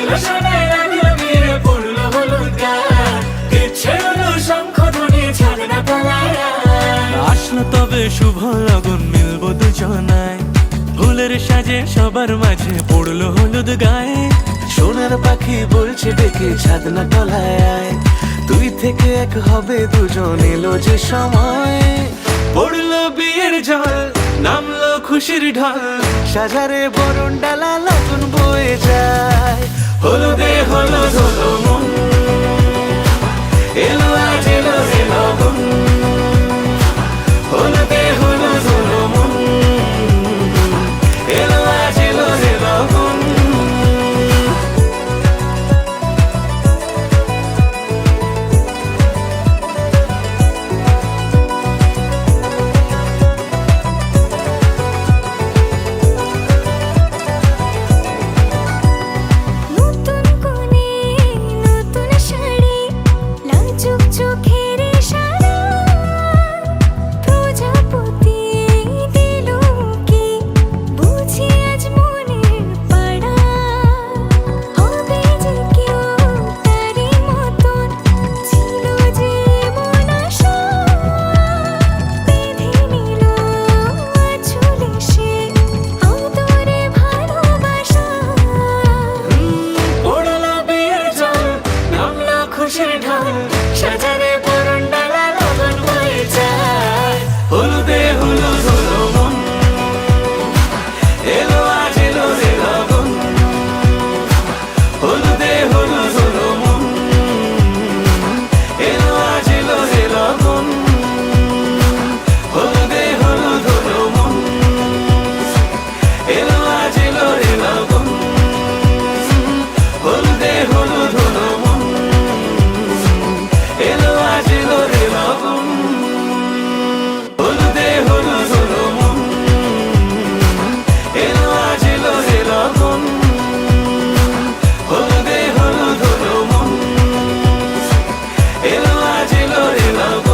বাজলো শোনায় রাখলো বিয়ে পড়লো হলুদ গান, দিচ্ছে হলো শঙ্খ ধ্বনি ছাদনা তলায়। আসলো তবে শুভ লগন মিলবো দুজনায়, ফুলের সাজে সবার মাঝে পড়লো হলুদ গায়ে। সোনার পাখি বলছে ডেকে ছাদনা তলায় আয়, দুই থেকে এক হবে দুজন এলো যে সময়। পড়লো বিয়ের জল নামলো খুশির ঢল, সাজারে বরণ ডালা লগন বয়ে যায়। হলুদে হলুদ হলো মন, এলো আজ এলো রে লগন। হলুদে হলুদ হলো মন, এলো আজ এলো রে লগন। নতুন কোণে নতুন শাড়ি, লাজুক চোখের ইশারা, প্রজাপতি দিল কি বুঝি আজ মনের পাড়া। হবে যে কেউ তারই মতন, ছিল যে মন আশা, বেঁধে নিল আঁচলে সে আদরে ভালোবাসা। পড়লো বিয়ের জল নামলো খুশির ঢল, সাজারে বরণ ডালা লগন বয়ে যায়। হলুদে হলুদ হলো মন, এলো আজ এলো রে লগন। হলুদে হলুদ হলো মন, এলো আজ এলো রে লগন। হলুদে হলুদ হলো মন, এলো আজ এলো রে লগন। হলুদে হলুদ হলো মন, এলো আজ এলো রে লগন। হলুদে হলুদ হলো মন, এলো আজ এলো রে লগন। হলুদে হলুদ হলো মন, এলো আজ এলো রে লগন।